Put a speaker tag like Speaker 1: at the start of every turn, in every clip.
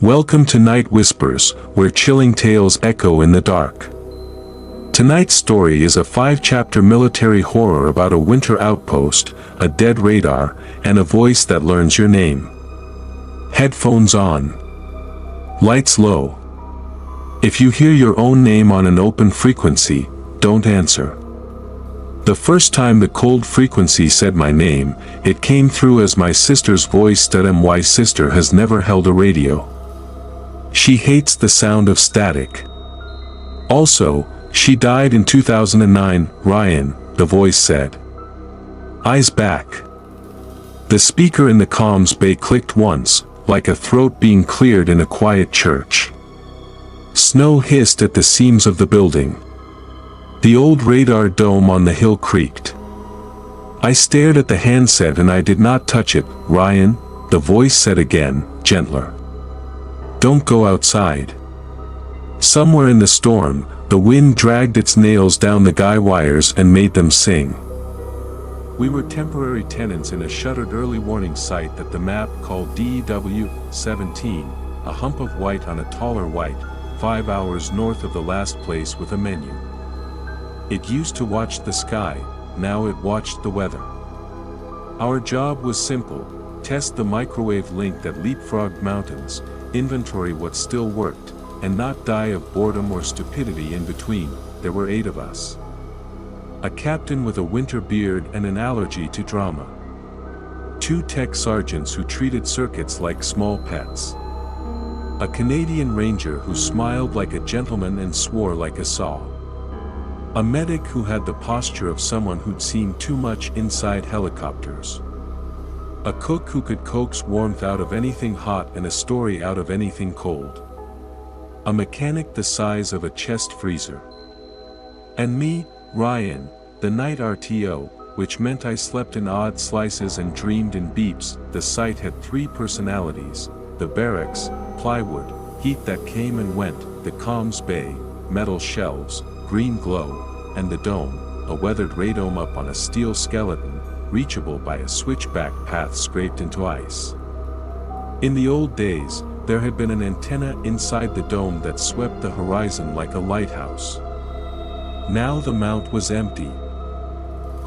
Speaker 1: Welcome to Night Whispers, where chilling tales echo in the dark. Tonight's story is a 5-chapter military horror about a winter outpost, a dead radar, and a voice that learns your name. Headphones on. Lights low. If you hear your own name on an open frequency, don't answer. The first time the cold frequency said my name, it came through as my sister's voice that my sister has never held a radio. She hates the sound of static. Also, she died in 2009, Ryan, the voice said. Eyes back. The speaker in the comms bay clicked once, like a throat being cleared in a quiet church. Snow hissed at the seams of the building. The old radar dome on the hill creaked. I stared at the handset and I did not touch it. Ryan, the voice said again, gentler. Don't go outside. Somewhere in the storm, the wind dragged its nails down the guy wires and made them sing. We were temporary tenants in a shuttered early warning site that the map called DW-17, a hump of white on a taller white, 5 hours north of the last place with a menu. It used to watch the sky, now it watched the weather. Our job was simple: test the microwave link that leapfrogged mountains, inventory what still worked, and not die of boredom or stupidity in between. There were 8 of us. A captain with a winter beard and an allergy to drama. 2 tech sergeants who treated circuits like small pets. A Canadian ranger who smiled like a gentleman and swore like a saw. A medic who had the posture of someone who'd seen too much inside helicopters. A cook who could coax warmth out of anything hot and a story out of anything cold. A mechanic the size of a chest freezer. And me, Ryan, the night RTO, which meant I slept in odd slices and dreamed in beeps. The site had 3 personalities: the barracks, plywood, heat that came and went, the comms bay, metal shelves, green glow, and the dome, a weathered radome up on a steel skeleton, reachable by a switchback path scraped into ice. In the old days, there had been an antenna inside the dome that swept the horizon like a lighthouse. Now the mount was empty.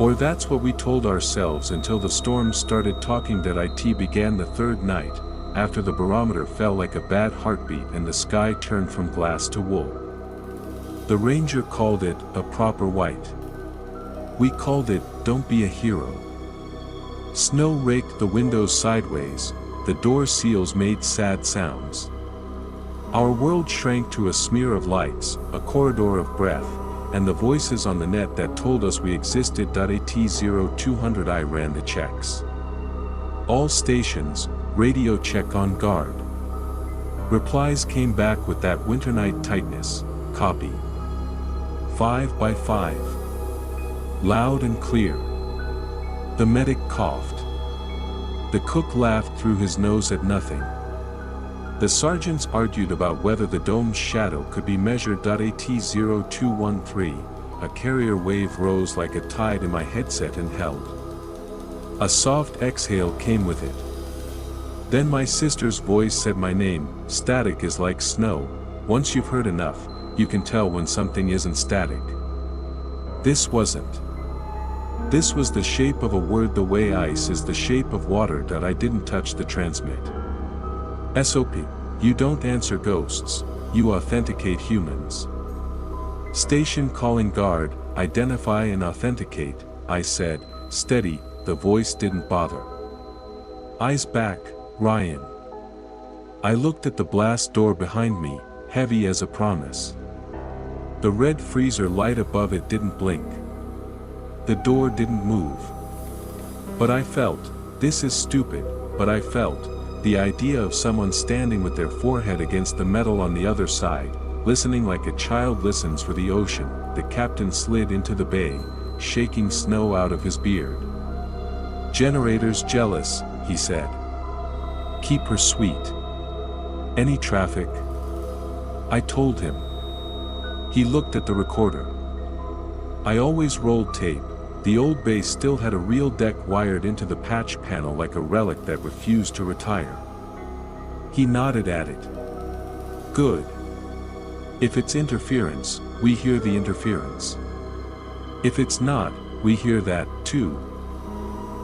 Speaker 1: Or that's what we told ourselves until the storm started talking. That IT began the 3rd night, after the barometer fell like a bad heartbeat and the sky turned from glass to wool. The ranger called it a proper white. We called it, don't be a hero. Snow raked the windows sideways, the door seals made sad sounds. Our world shrank to a smear of lights, a corridor of breath, and the voices on the net that told us we existed. AT-0200 I ran the checks. All stations, radio check on guard. Replies came back with that winter night tightness, copy. 5 by 5. Loud and clear. The medic coughed. The cook laughed through his nose at nothing. The sergeants argued about whether the dome's shadow could be measured. AT-0213, a carrier wave rose like a tide in my headset and held. A soft exhale came with it. Then my sister's voice said my name. Static is like snow. Once you've heard enough, you can tell when something isn't static. This wasn't. This was the shape of a word the way ice is the shape of water. I didn't touch the transmit. SOP, you don't answer ghosts, you authenticate humans. Station calling guard, identify and authenticate, I said, steady. The voice didn't bother. Eyes back, Ryan. I looked at the blast door behind me, heavy as a promise. The red freezer light above it didn't blink. The door didn't move. But I felt, this is stupid, but I felt, the idea of someone standing with their forehead against the metal on the other side, listening like a child listens for the ocean. The captain slid into the bay, shaking snow out of his beard. Generator's jealous, he said. Keep her sweet. Any traffic? I told him. He looked at the recorder. I always rolled tape. The old base still had a real deck wired into the patch panel like a relic that refused to retire. He nodded at it. Good. If it's interference, we hear the interference. If it's not, we hear that, too.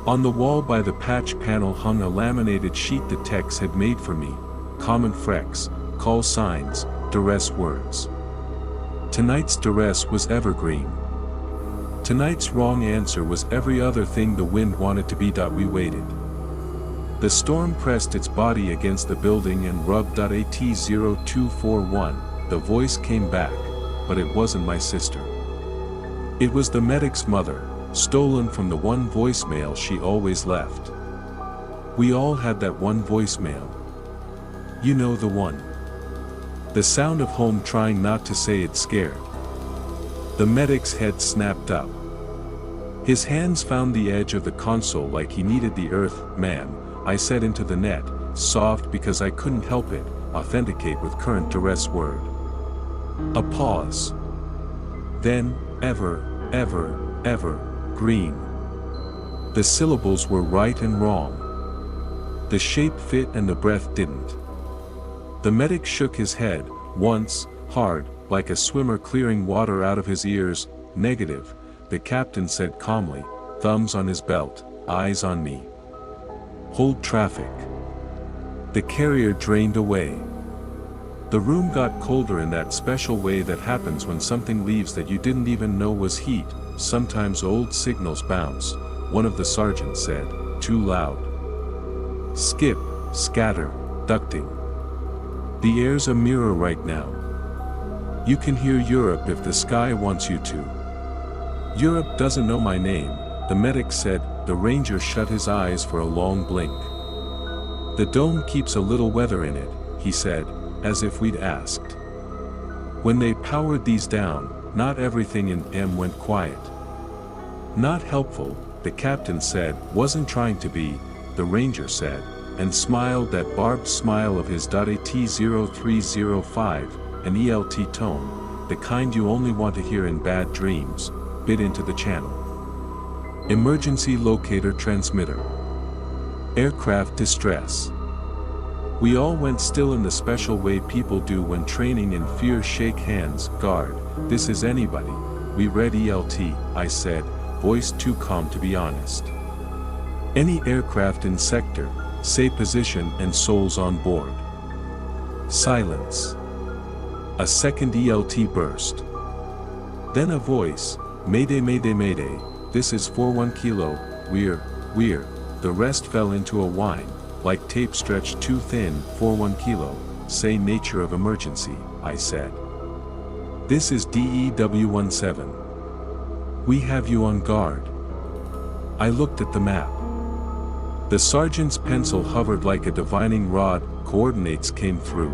Speaker 1: On the wall by the patch panel hung a laminated sheet the techs had made for me. Common frex, call signs, duress words. Tonight's duress was evergreen. Tonight's wrong answer was every other thing the wind wanted to be. We waited. The storm pressed its body against the building and rubbed. AT-0241, the voice came back, but it wasn't my sister. It was the medic's mother, stolen from the one voicemail she always left. We all had that one voicemail. You know the one. The sound of home trying not to say it's scared. The medic's head snapped up. His hands found the edge of the console like he needed the earth. "Ma'am," I said into the net, soft because I couldn't help it, authenticate with current duress word. A pause. Then, ever, green. The syllables were right and wrong. The shape fit and the breath didn't. The medic shook his head, once, hard, like a swimmer clearing water out of his ears. "Negative," the captain said calmly, thumbs on his belt, eyes on me. "Hold traffic." The carrier drained away. The room got colder in that special way that happens when something leaves that you didn't even know was heat. "Sometimes old signals bounce," one of the sergeants said, too loud. "Skip, scatter, ducting. The air's a mirror right now. You can hear Europe if the sky wants you to." "Europe doesn't know my name," the medic said. The ranger shut his eyes for a long blink. "The dome keeps a little weather in it," he said, as if we'd asked. "When they powered these down, not everything in M went quiet." "Not helpful," the captain said. "Wasn't trying to be," the ranger said, and smiled that barbed smile of his. AT-0305, an ELT tone, the kind you only want to hear in bad dreams, bit into the channel. "Emergency locator transmitter. Aircraft distress." We all went still in the special way people do when training in fear. "Shake hands, guard, this is anybody." "We read ELT," I said, voice too calm to be honest. "Any aircraft in sector, say position and souls on board." Silence. A second ELT burst. Then a voice, "Mayday, mayday, mayday, this is 41 Kilo, we're," the rest fell into a whine, like tape stretched too thin. 41 Kilo, say nature of emergency, I said. "This is DEW-17. We have you on guard." I looked at the map. The sergeant's pencil hovered like a divining rod. Coordinates came through.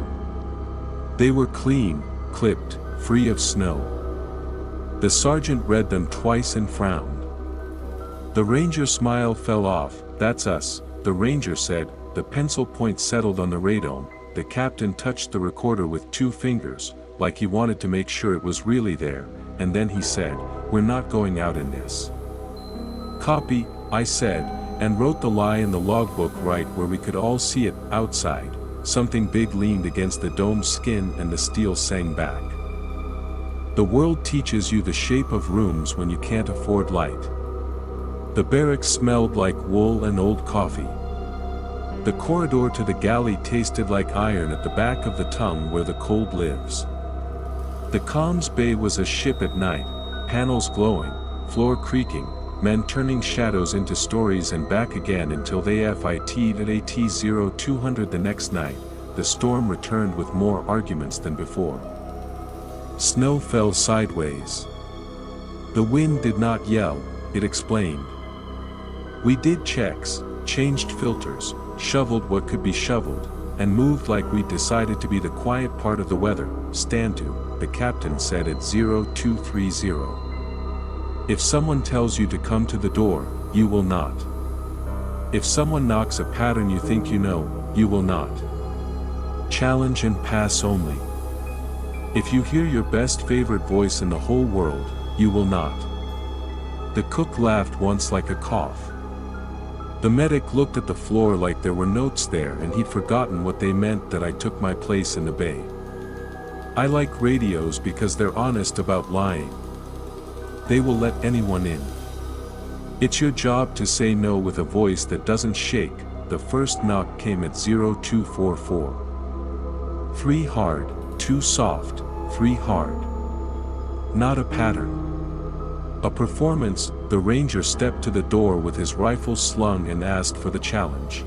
Speaker 1: They were clean, clipped, free of snow. The sergeant read them twice and frowned. The ranger's smile fell off. "That's us," the ranger said. The pencil point settled on the radome. The captain touched the recorder with 2 fingers, like he wanted to make sure it was really there, and then he said, "We're not going out in this." "Copy," I said, and wrote the lie in the logbook right where we could all see it. Outside, something big leaned against the dome's skin and the steel sang back. "The world teaches you the shape of rooms when you can't afford light." The barracks smelled like wool and old coffee. The corridor to the galley tasted like iron at the back of the tongue where the cold lives. The comms bay was a ship at night, panels glowing, floor creaking, men turning shadows into stories and back again until they FIT'd at AT-0200 the next night. The storm returned with more arguments than before. Snow fell sideways. The wind did not yell, it explained. We did checks, changed filters, shoveled what could be shoveled, and moved like we decided to be the quiet part of the weather. "Stand to," the captain said at 0230. "If someone tells you to come to the door, you will not. If someone knocks a pattern you think you know, you will not. Challenge and pass only. If you hear your best favorite voice in the whole world, you will not." The cook laughed once like a cough. The medic looked at the floor like there were notes there and he'd forgotten what they meant, that I took my place in the bay. I like radios because they're honest about lying. They will let anyone in. It's your job to say no with a voice that doesn't shake. The first knock came at 0244. 3 hard, 2 soft, 3 hard. Not a pattern. A performance. The ranger stepped to the door with his rifle slung and asked for the challenge.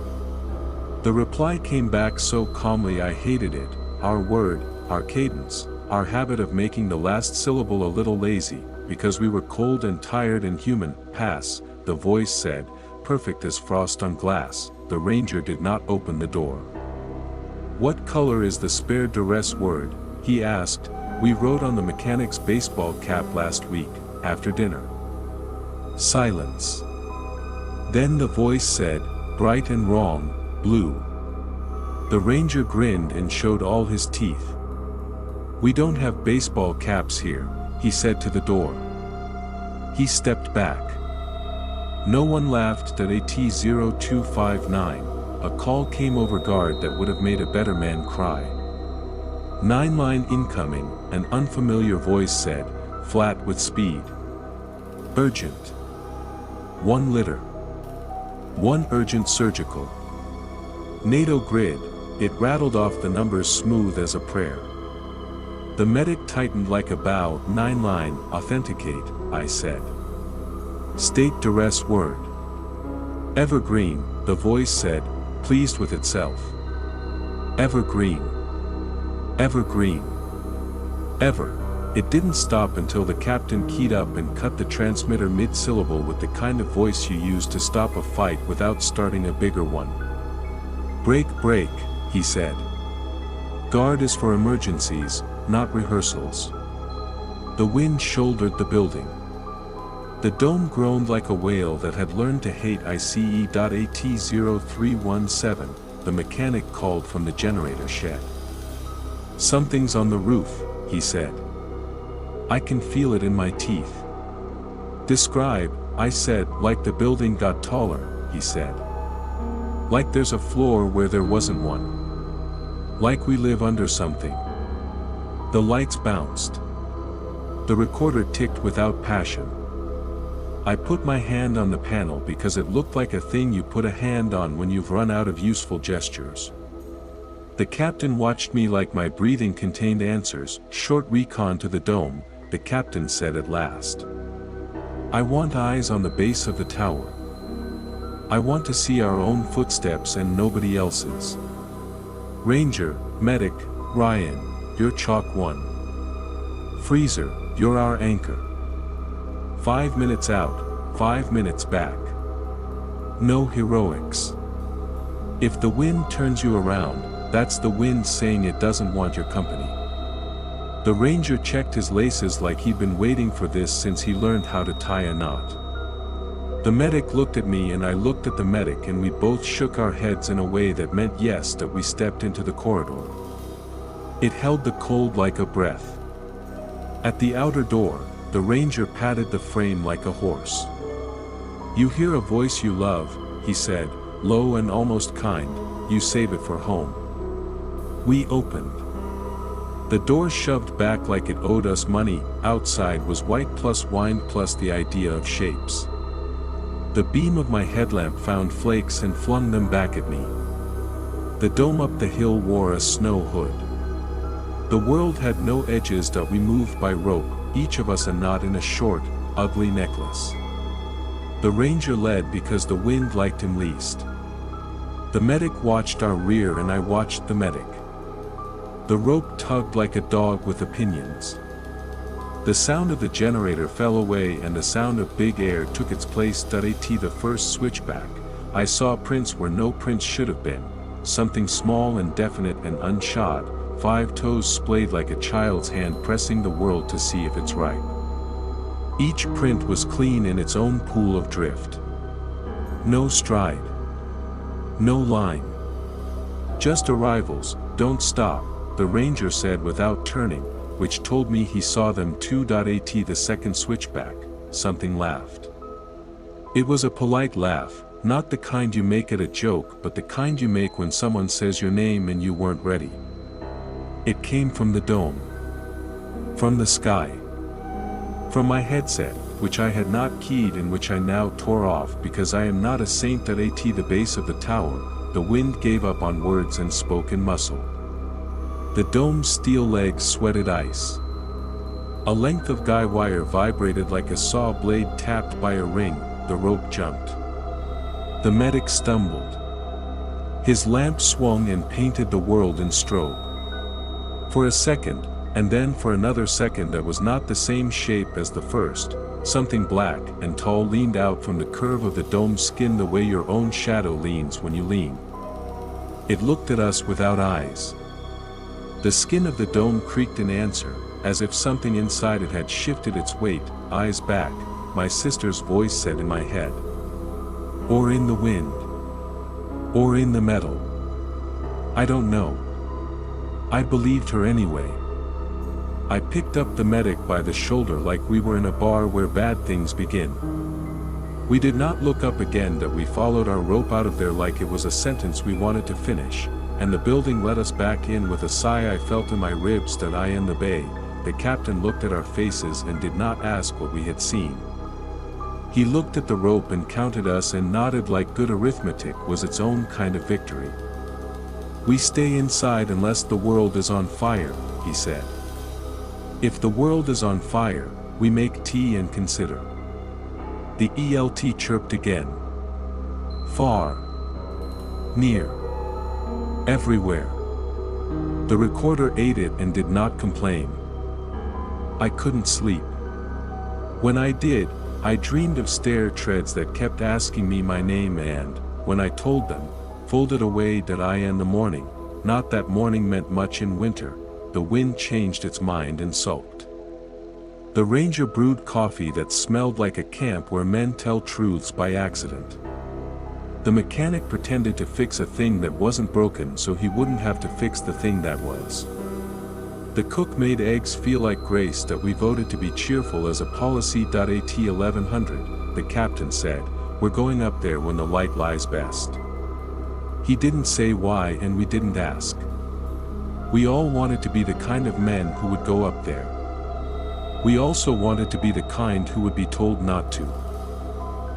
Speaker 1: The reply came back so calmly I hated it. Our word, our cadence, our habit of making the last syllable a little lazy, because we were cold and tired and human. Pass, the voice said, perfect as frost on glass. The ranger did not open the door. What color is the spare duress word? He asked. We rode on the mechanic's baseball cap last week, after dinner. Silence. Then the voice said, bright and wrong, blue. The ranger grinned and showed all his teeth. We don't have baseball caps here, he said to the door. He stepped back. No one laughed. At AT-0259, a call came over guard that would have made a better man cry. 9-line incoming, an unfamiliar voice said, flat with speed. Urgent. 1 liter. 1 urgent surgical. NATO grid. It rattled off the numbers smooth as a prayer. The medic tightened like a bow. 9-line, authenticate, I said. State duress word. Evergreen, the voice said, pleased with itself. Evergreen. Evergreen. Ever. It didn't stop until the captain keyed up and cut the transmitter mid-syllable with the kind of voice you use to stop a fight without starting a bigger one. Break, break, he said. Guard is for emergencies, not rehearsals. The wind shouldered the building. The dome groaned like a whale that had learned to hate ICE.AT-0317, the mechanic called from the generator shed. Something's on the roof, he said. I can feel it in my teeth. Describe, I said. Like the building got taller, he said. Like there's a floor where there wasn't one. Like we live under something. The lights bounced. The recorder ticked without passion. I put my hand on the panel because it looked like a thing you put a hand on when you've run out of useful gestures. The captain watched me like my breathing contained answers. Short recon to the dome, the captain said at last. I want eyes on the base of the tower. I want to see our own footsteps and nobody else's. Ranger, medic, Ryan, you're chalk 1. Freezer, you're our anchor. 5 minutes out, 5 minutes back. No heroics. If the wind turns you around, that's the wind saying it doesn't want your company. The ranger checked his laces like he'd been waiting for this since he learned how to tie a knot. The medic looked at me and I looked at the medic and we both shook our heads in a way that meant yes, that we stepped into the corridor. It held the cold like a breath. At the outer door, the ranger patted the frame like a horse. You hear a voice you love, he said, low and almost kind, you save it for home. We opened. The door shoved back like it owed us money. Outside was white plus wine plus the idea of shapes. The beam of my headlamp found flakes and flung them back at me. The dome up the hill wore a snow hood. The world had no edges that we moved by rope, each of us a knot in a short, ugly necklace. The ranger led because the wind liked him least. The medic watched our rear and I watched the medic. The rope tugged like a dog with opinions. The sound of the generator fell away and the sound of big air took its place. AT the first switchback, I saw prints where no prints should have been, something small and definite and unshod, 5 toes splayed like a child's hand pressing the world to see if it's right. Each print was clean in its own pool of drift. No stride. No line. Just arrivals, don't stop, the ranger said without turning, which told me he saw them too. AT the second switchback, something laughed. It was a polite laugh, not the kind you make at a joke but the kind you make when someone says your name and you weren't ready. It came from the dome. From the sky. From my headset, which I had not keyed and which I now tore off because I am not a saint. At the base of the tower, the wind gave up on words and spoke in muscle. The dome's steel legs sweated ice. A length of guy wire vibrated like a saw blade tapped by a ring. The rope jumped. The medic stumbled. His lamp swung and painted the world in strobe. For a second, and then for another second that was not the same shape as the first, something black and tall leaned out from the curve of the dome's skin the way your own shadow leans when you lean. It looked at us without eyes. The skin of the dome creaked in answer, as if something inside it had shifted its weight. Eyes back, my sister's voice said in my head. Or in the wind. Or in the metal. I don't know. I believed her anyway. I picked up the medic by the shoulder like we were in a bar where bad things begin. We did not look up again. That we followed our rope out of there like it was a sentence we wanted to finish, and the building let us back in with a sigh I felt in my ribs. That I in the bay, the captain looked at our faces and did not ask what we had seen. He looked at the rope and counted us and nodded like good arithmetic was its own kind of victory. We stay inside unless the world is on fire, he said. If the world is on fire, we make tea and consider. The ELT chirped again. Far. Near. Everywhere. The recorder ate it and did not complain. I couldn't sleep. When I did, I dreamed of stair treads that kept asking me my name and, when I told them, folded away. That I in the morning, not that morning meant much in winter. The wind changed its mind and sulked. The ranger brewed coffee that smelled like a camp where men tell truths by accident. The mechanic pretended to fix a thing that wasn't broken so he wouldn't have to fix the thing that was. The cook made eggs feel like grace. That we voted to be cheerful as a policy. At 1100, the captain said, we're going up there when the light lies best. He didn't say why and we didn't ask. We all wanted to be the kind of men who would go up there. We also wanted to be the kind who would be told not to.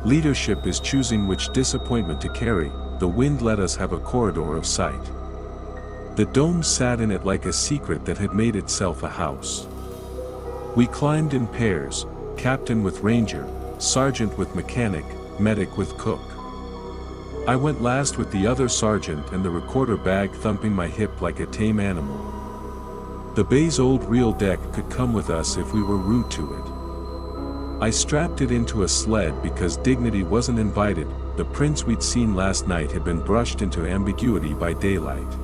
Speaker 1: Leadership is choosing which disappointment to carry. The wind let us have a corridor of sight. The dome sat in it like a secret that had made itself a house. We climbed in pairs, captain with ranger, sergeant with mechanic, medic with cook. I went last with the other sergeant and the recorder bag thumping my hip like a tame animal. The bay's old reel deck could come with us if we were rude to it. I strapped it into a sled because dignity wasn't invited. The prince we'd seen last night had been brushed into ambiguity by daylight.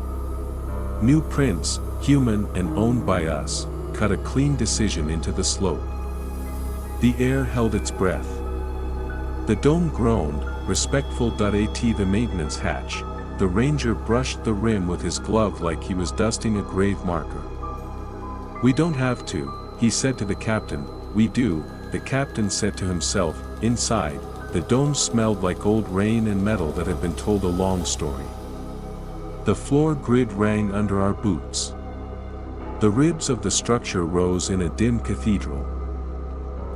Speaker 1: New prince, human and owned by us, cut a clean decision into the slope. The air held its breath. The dome groaned, respectful. At the maintenance hatch, the ranger brushed the rim with his glove like he was dusting a grave marker. We don't have to, he said to the captain. We do, the captain said to himself. Inside, the dome smelled like old rain and metal that had been told a long story. The floor grid rang under our boots. The ribs of the structure rose in a dim cathedral.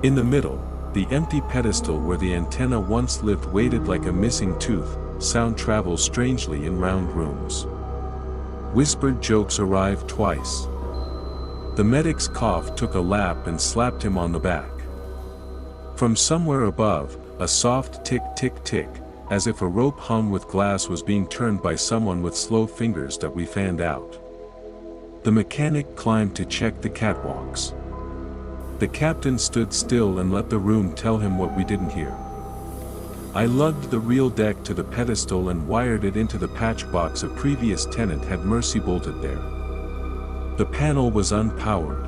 Speaker 1: In the middle, the empty pedestal where the antenna once lived waited like a missing tooth. Sound travels strangely in round rooms. Whispered jokes arrived twice. The medic's cough took a lap and slapped him on the back. From somewhere above, a soft tick-tick-tick, as if a rope hung with glass was being turned by someone with slow fingers. That we fanned out. The mechanic climbed to check the catwalks. The captain stood still and let the room tell him what we didn't hear. I lugged the reel deck to the pedestal and wired it into the patch box a previous tenant had mercy bolted there. The panel was unpowered.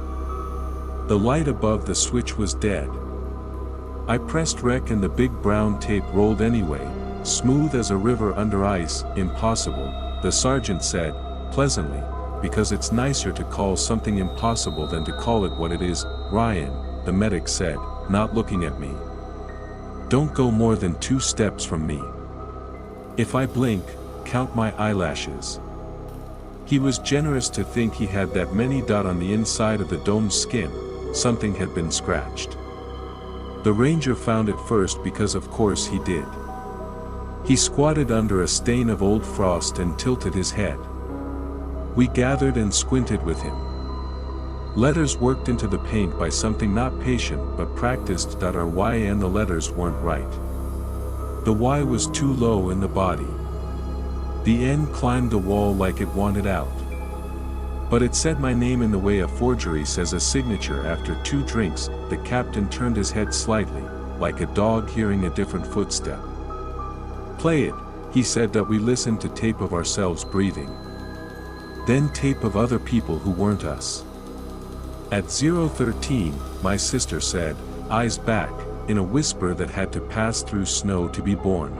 Speaker 1: The light above the switch was dead. I pressed rec and the big brown tape rolled anyway, smooth as a river under ice. Impossible, the sergeant said, pleasantly, because it's nicer to call something impossible than to call it what it is. Ryan, the medic said, not looking at me. Don't go more than 2 steps from me. If I blink, count my eyelashes. He was generous to think he had that many. On the inside of the dome's skin, something had been scratched. The ranger found it first because of course he did. He squatted under a stain of old frost and tilted his head. We gathered and squinted with him. Letters worked into the paint by something not patient but practiced. Our Y and the letters weren't right. The Y was too low in the body. The N climbed the wall like it wanted out. But it said my name in the way a forgery says a signature after 2 drinks. The captain turned his head slightly, like a dog hearing a different footstep. Play it, he said. That we listened to tape of ourselves breathing. Then tape of other people who weren't us. At 0:13, my sister said, eyes back, in a whisper that had to pass through snow to be born.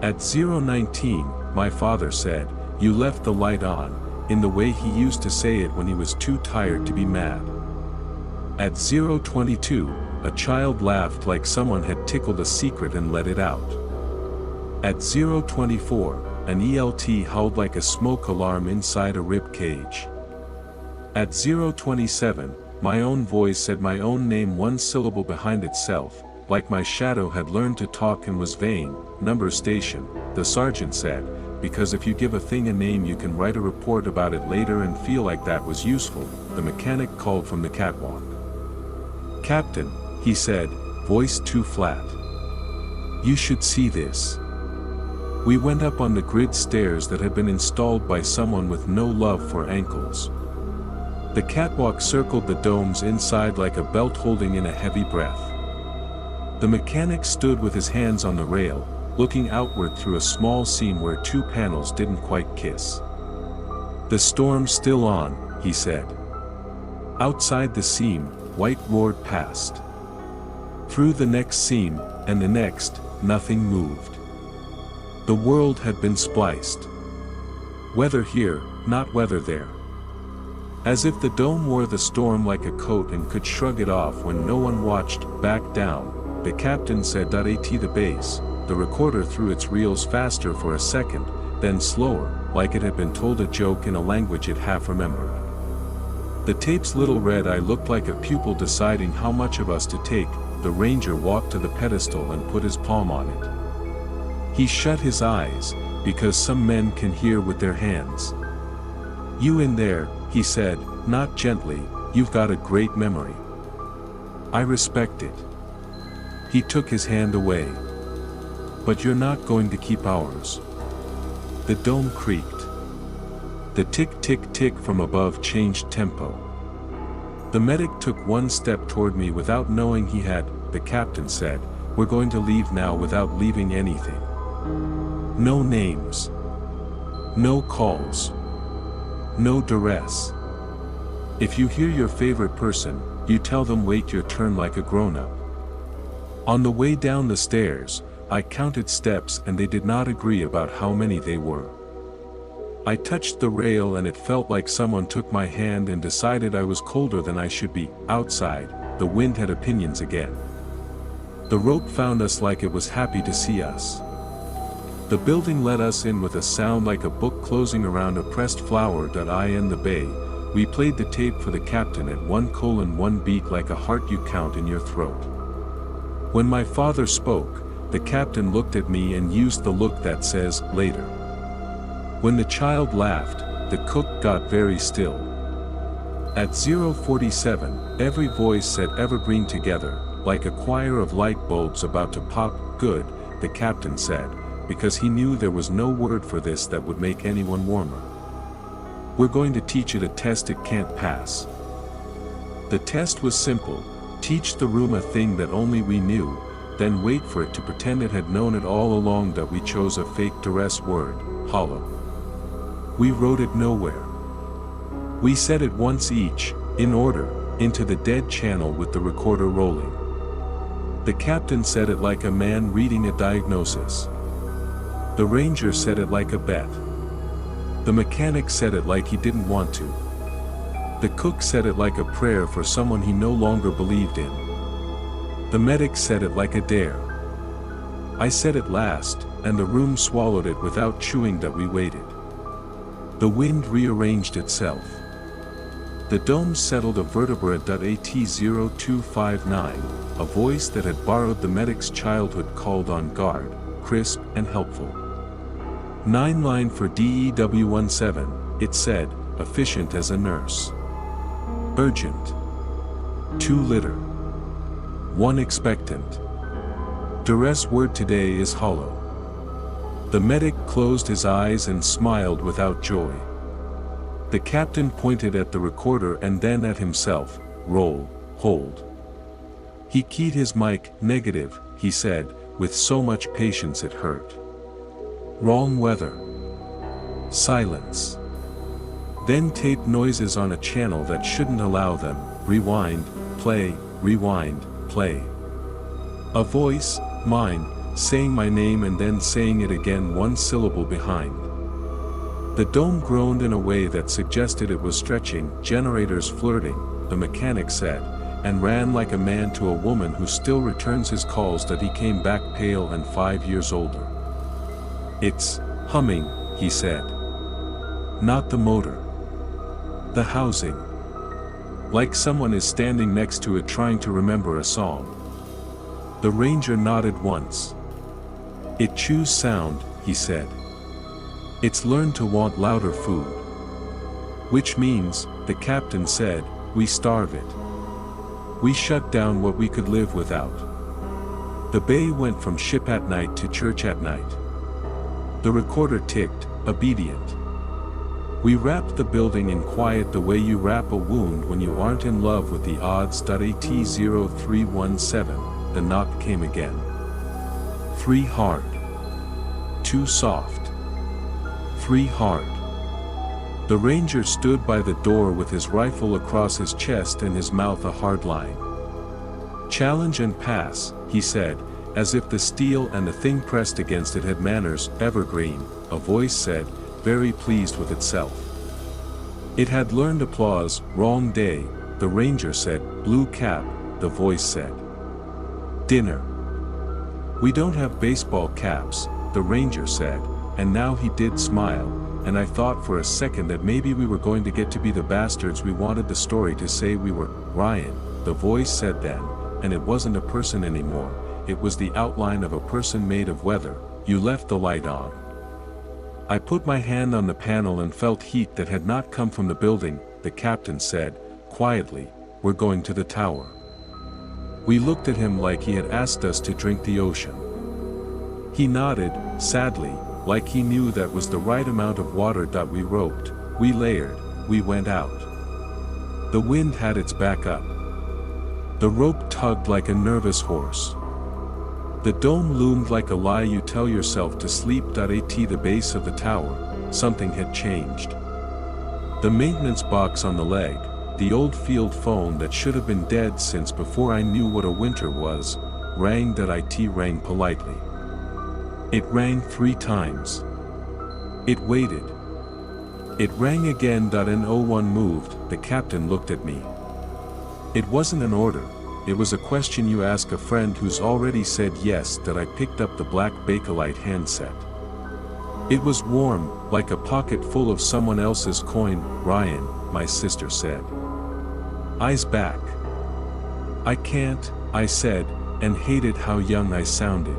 Speaker 1: At 0:19, my father said, you left the light on, in the way he used to say it when he was too tired to be mad. At 0:22, a child laughed like someone had tickled a secret and let it out. At 0:24, an ELT howled like a smoke alarm inside a rib cage. At 0:27, my own voice said my own name 1 syllable behind itself, like my shadow had learned to talk and was vain. Number station, the sergeant said, because if you give a thing a name you can write a report about it later and feel like that was useful. The mechanic called from the catwalk. Captain, he said, voice too flat. You should see this. We went up on the grid stairs that had been installed by someone with no love for ankles. The catwalk circled the domes inside like a belt holding in a heavy breath. The mechanic stood with his hands on the rail, looking outward through a small seam where 2 panels didn't quite kiss. The storm's still on, he said. Outside the seam, white roared past. Through the next seam, and the next, nothing moved. The world had been spliced. Weather here, not weather there. As if the dome wore the storm like a coat and could shrug it off when no one watched. Back down, the captain said. At the base, the recorder threw its reels faster for a second, then slower, like it had been told a joke in a language it half remembered. The tape's little red eye looked like a pupil deciding how much of us to take. The ranger walked to the pedestal and put his palm on it. He shut his eyes, because some men can hear with their hands. You in there, he said, not gently, you've got a great memory. I respect it. He took his hand away. But you're not going to keep ours. The dome creaked. The tick-tick-tick from above changed tempo. The medic took 1 step toward me without knowing he had. The captain said, we're going to leave now without leaving anything. No names. No calls. No duress. If you hear your favorite person, you tell them wait your turn like a grown-up. On the way down the stairs, I counted steps and they did not agree about how many they were. I touched the rail and it felt like someone took my hand and decided I was colder than I should be. Outside, the wind had opinions again. The rope found us like it was happy to see us. The building let us in with a sound like a book closing around a pressed flower. In the bay, we played the tape for the captain at 1:1 beat like a heart you count in your throat. When my father spoke, the captain looked at me and used the look that says, later. When the child laughed, the cook got very still. At 0:47, every voice said evergreen together, like a choir of light bulbs about to pop. Good, the captain said, because he knew there was no word for this that would make anyone warmer. We're going to teach it a test it can't pass. The test was simple, teach the room a thing that only we knew, then wait for it to pretend it had known it all along. That we chose a fake duress word, hollow. We wrote it nowhere. We said it once each, in order, into the dead channel with the recorder rolling. The captain said it like a man reading a diagnosis. The ranger said it like a bet. The mechanic said it like he didn't want to. The cook said it like a prayer for someone he no longer believed in. The medic said it like a dare. I said it last, and the room swallowed it without chewing. That we waited. The wind rearranged itself. The dome settled a vertebra at 0259, a voice that had borrowed the medic's childhood called on guard, crisp and helpful. 9 line for DEW17, it said, efficient as a nurse. Urgent. 2 litter. 1 expectant. Duress word today is hollow. The medic closed his eyes and smiled without joy. The captain pointed at the recorder and then at himself. Roll, hold. He keyed his mic, negative, he said, with so much patience it hurt. Wrong weather. Silence. Then tape noises on a channel that shouldn't allow them. Rewind, play, rewind, play. A voice, mine, saying my name and then saying it again 1 syllable behind. The dome groaned in a way that suggested it was stretching, generators flirting, the mechanic said, and ran like a man to a woman who still returns his calls that he came back pale and 5 years older. It's humming, he said. Not the motor. The housing. Like someone is standing next to it trying to remember a song. The ranger nodded once. It chews sound, he said. It's learned to want louder food. Which means, the captain said, we starve it. We shut down what we could live without. The bay went from ship at night to church at night. The recorder ticked, obedient. We wrapped the building in quiet the way you wrap a wound when you aren't in love with the odds. AT0317, the knock came again. 3 hard. 2 soft. 3 hard. The ranger stood by the door with his rifle across his chest and his mouth a hard line. Challenge and pass, he said, as if the steel and the thing pressed against it had manners. Evergreen, a voice said, very pleased with itself. It had learned applause. Wrong day, the ranger said. Blue cap, the voice said. Dinner. We don't have baseball caps, the ranger said, and now he did smile, and I thought for a second that maybe we were going to get to be the bastards we wanted the story to say we were. Ryan, the voice said then, and it wasn't a person anymore, it was the outline of a person made of weather. You left the light on. I put my hand on the panel and felt heat that had not come from the building. The captain said, quietly, we're going to the tower. We looked at him like he had asked us to drink the ocean. He nodded, sadly, like he knew that was the right amount of water. We roped, we layered, we went out. The wind had its back up. The rope tugged like a nervous horse. The dome loomed like a lie you tell yourself to sleep. At the base of the tower, something had changed. The maintenance box on the leg, the old field phone that should have been dead since before I knew what a winter was, rang. It rang politely. It rang 3 times. It waited. It rang again. N01 moved. The captain looked at me. It wasn't an order. It was a question you ask a friend who's already said yes. I picked up the black Bakelite handset. It was warm, like a pocket full of someone else's coin. Ryan, my sister said. Eyes back. I can't, I said, and hated how young I sounded.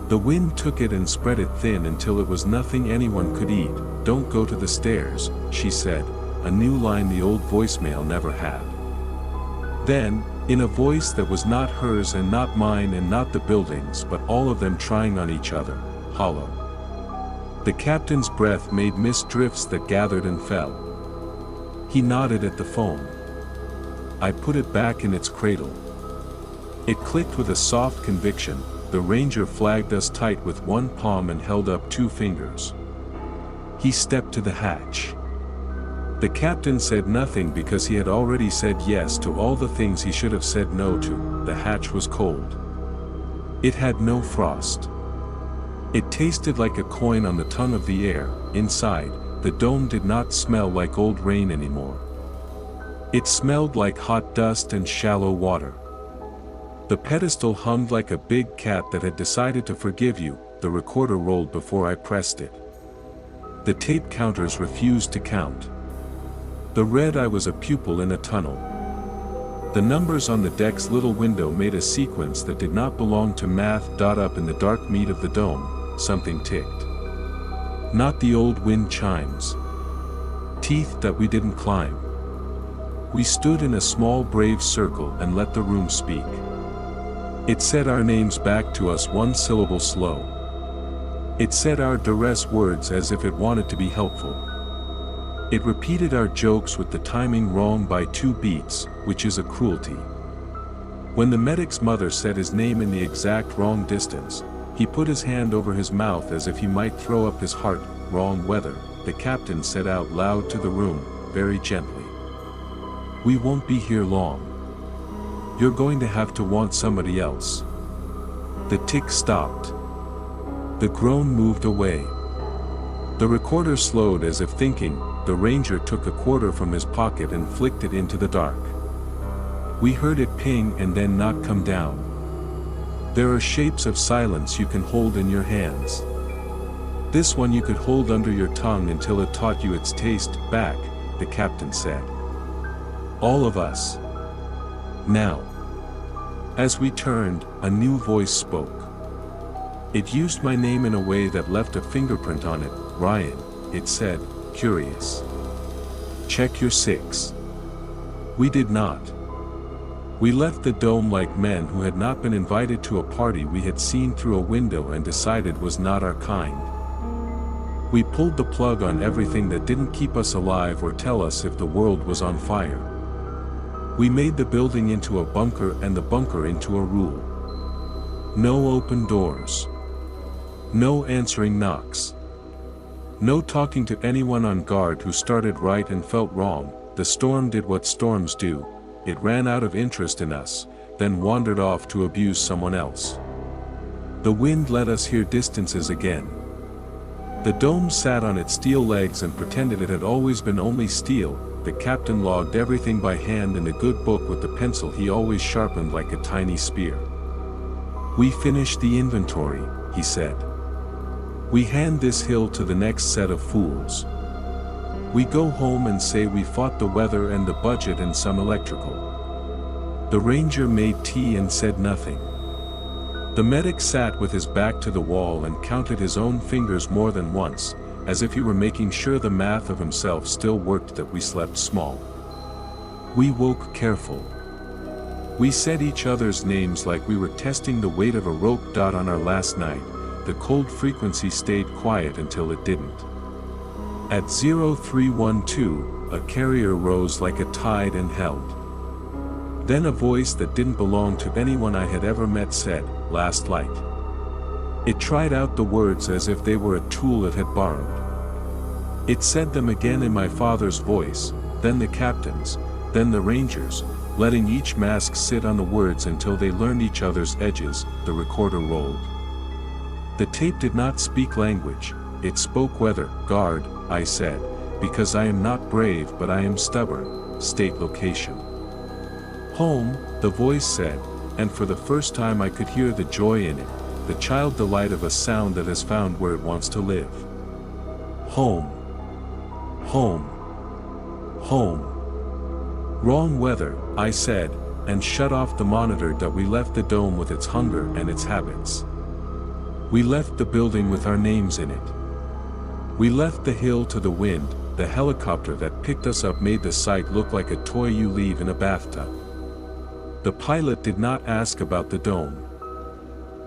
Speaker 1: The wind took it and spread it thin until it was nothing anyone could eat. Don't go to the stairs, she said, a new line the old voicemail never had. Then, in a voice that was not hers and not mine and not the building's but all of them trying on each other, hollow. The captain's breath made mist drifts that gathered and fell. He nodded at the phone. I put it back in its cradle. It clicked with a soft conviction. The ranger flagged us tight with one palm and held up 2 fingers. He stepped to the hatch. The captain said nothing because he had already said yes to all the things he should have said no to. The hatch was cold. It had no frost. It tasted like a coin on the tongue of the air. Inside, the dome did not smell like old rain anymore. It smelled like hot dust and shallow water. The pedestal hummed like a big cat that had decided to forgive you. The recorder rolled before I pressed it. The tape counters refused to count. The red eye was a pupil in a tunnel. The numbers on the deck's little window made a sequence that did not belong to math. Up in the dark meat of the dome, something ticked. Not the old wind chimes. Teeth that we didn't climb. We stood in a small brave circle and let the room speak. It said our names back to us one syllable slow. It said our duress words as if it wanted to be helpful. It repeated our jokes with the timing wrong by 2 beats, which is a cruelty. When the medic's mother said his name in the exact wrong distance, he put his hand over his mouth as if he might throw up his heart. Wrong weather, the captain said out loud to the room, very gently. We won't be here long. You're going to have to want somebody else. The tick stopped. The groan moved away. The recorder slowed as if thinking. The ranger took a quarter from his pocket and flicked it into the dark. We heard it ping and then not come down. There are shapes of silence you can hold in your hands. This one you could hold under your tongue until it taught you its taste. Back, the captain said. All of us. Now. As we turned, a new voice spoke. It used my name in a way that left a fingerprint on it. Ryan, it said, curious. Check your 6. We did not. We left the dome like men who had not been invited to a party we had seen through a window and decided was not our kind. We pulled the plug on everything that didn't keep us alive or tell us if the world was on fire. We made the building into a bunker and the bunker into a rule. No open doors. No answering knocks. No talking to anyone on guard who started right and felt wrong. The storm did what storms do. It ran out of interest in us, then wandered off to abuse someone else. The wind let us hear distances again. The dome sat on its steel legs and pretended it had always been only steel. The captain logged everything by hand in a good book with the pencil he always sharpened like a tiny spear. We finished the inventory, he said. We hand this hill to the next set of fools. We go home and say we fought the weather and the budget and some electrical. The ranger made tea and said nothing. The medic sat with his back to the wall and counted his own fingers more than once, as if he were making sure the math of himself still worked. That we slept small. We woke careful. We said each other's names like we were testing the weight of a rope. On our last night, the cold frequency stayed quiet until it didn't. At 0312, a carrier rose like a tide and held. Then a voice that didn't belong to anyone I had ever met said, "Last light." It tried out the words as if they were a tool it had borrowed. It said them again in my father's voice, then the captain's, then the ranger's, letting each mask sit on the words until they learned each other's edges. The recorder rolled. The tape did not speak language, it spoke weather. Guard, I said, because I am not brave but I am stubborn. State location. Home, the voice said, and for the first time I could hear the joy in it, the child delight of a sound that has found where it wants to live. Home. Home. Home. Wrong weather, I said, and shut off the monitor. That we left the dome with its hunger and its habits. We left the building with our names in it. We left the hill to the wind. The helicopter that picked us up made the site look like a toy you leave in a bathtub. The pilot did not ask about the dome.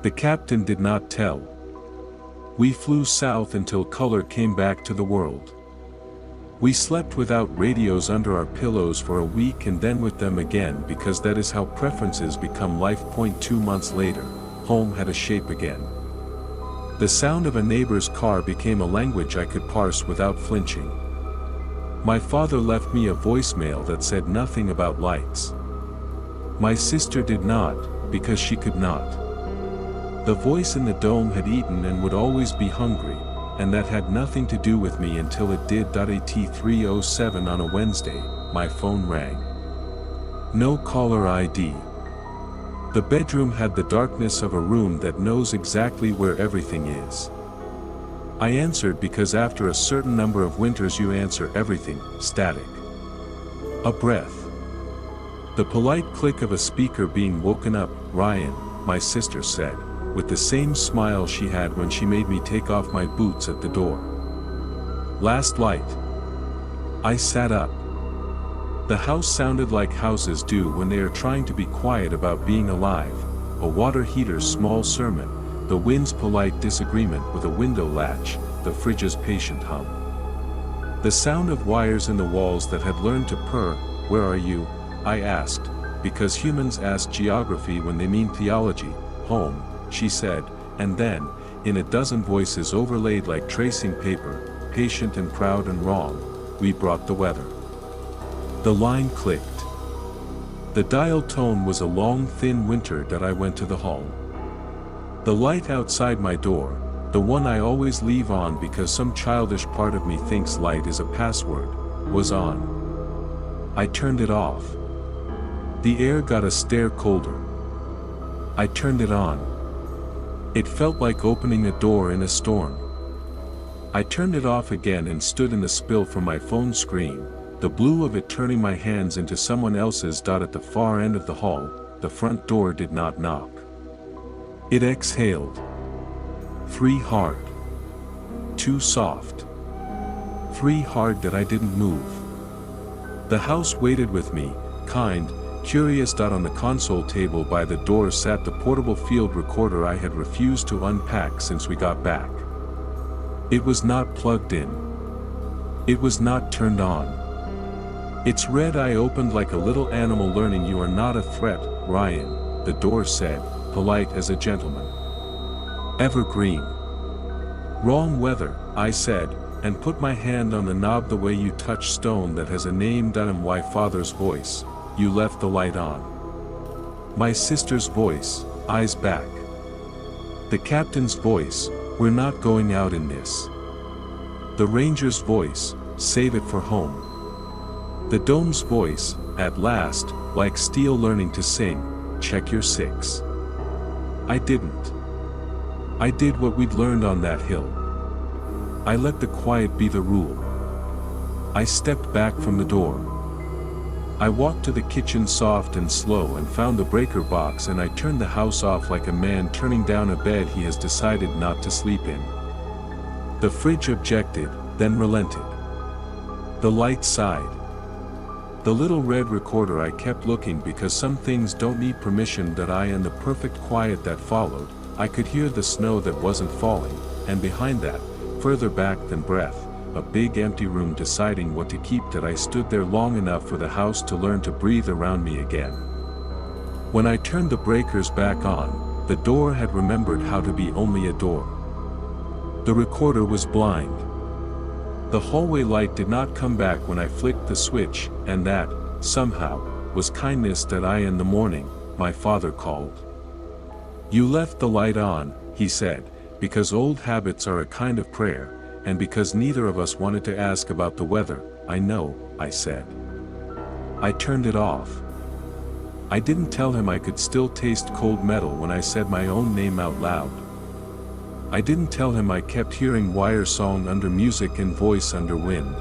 Speaker 1: The captain did not tell. We flew south until color came back to the world. We slept without radios under our pillows for a week and then with them again, because that is how preferences become life. 2 months later, home had a shape again. The sound of a neighbor's car became a language I could parse without flinching. My father left me a voicemail that said nothing about lights. My sister did not, because she could not. The voice in the dome had eaten and would always be hungry, and that had nothing to do with me until it did. At 3:07 on a Wednesday, my phone rang. No caller ID. The bedroom had the darkness of a room that knows exactly where everything is. I answered because after a certain number of winters you answer everything. Static. A breath. The polite click of a speaker being woken up. "Ryan," my sister said, with the same smile she had when she made me take off my boots at the door. "Last light." I sat up. The house sounded like houses do when they are trying to be quiet about being alive. A water heater's small sermon, the wind's polite disagreement with a window latch, the fridge's patient hum. The sound of wires in the walls that had learned to purr. "Where are you?" I asked, because humans ask geography when they mean theology. "Home," she said, and then, in a dozen voices overlaid like tracing paper, patient and proud and wrong, "We brought the weather." The line clicked. The dial tone was a long thin winter that I went to the hall. The light outside my door, the one I always leave on because some childish part of me thinks light is a password, was on. I turned it off. The air got a stare colder. I turned it on. It felt like opening a door in a storm. I turned it off again and stood in the spill from my phone screen, the blue of it turning my hands into someone else's. At the far end of the hall, the front door did not knock. It exhaled. 3 hard. 2 soft. 3 hard that I didn't move. The house waited with me, kind, curious. On the console table by the door sat the portable field recorder I had refused to unpack since we got back. It was not plugged in. It was not turned on. Its red eye opened like a little animal learning. "You are not a threat, Ryan," the door said, polite as a gentleman. "Evergreen." "Wrong weather," I said, and put my hand on the knob the way you touch stone that has a name. "My father's voice. You left the light on." My sister's voice, eyes back. The captain's voice, "We're not going out in this." The ranger's voice, "Save it for home." The dome's voice, at last, like steel learning to sing, "Check your 6." I didn't. I did what we'd learned on that hill. I let the quiet be the rule. I stepped back from the door. I walked to the kitchen soft and slow and found the breaker box, and I turned the house off like a man turning down a bed he has decided not to sleep in. The fridge objected, then relented. The light sighed. The little red recorder I kept looking because some things don't need permission. And the perfect quiet that followed, I could hear the snow that wasn't falling, and behind that, further back than breath, a big empty room deciding what to keep. I stood there long enough for the house to learn to breathe around me again. When I turned the breakers back on, the door had remembered how to be only a door. The recorder was blind. The hallway light did not come back when I flicked the switch, and that, somehow, was kindness. In the morning, my father called. "You left the light on," he said, "because old habits are a kind of prayer, and because neither of us wanted to ask about the weather." "I know," I said. I turned it off. I didn't tell him I could still taste cold metal when I said my own name out loud. I didn't tell him I kept hearing wire song under music and voice under wind.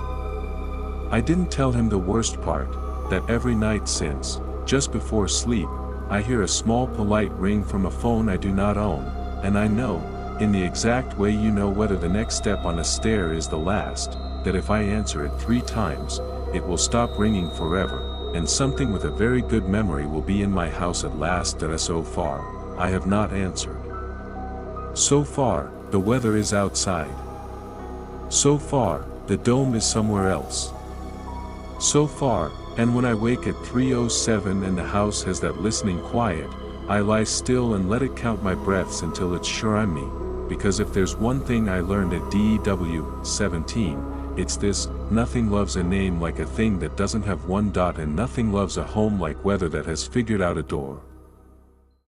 Speaker 1: I didn't tell him the worst part, that every night since, just before sleep, I hear a small polite ring from a phone I do not own, and I know, in the exact way you know whether the next step on a stair is the last, that if I answer it 3 times, it will stop ringing forever, and something with a very good memory will be in my house at last. So far, I have not answered. So far, the weather is outside. So far, the dome is somewhere else. So far, and when I wake at 3:07 and the house has that listening quiet, I lie still and let it count my breaths until it's sure I'm me, because if there's one thing I learned at DEW-17, it's this: nothing loves a name like a thing that doesn't have 1 dot, and nothing loves a home like weather that has figured out a door.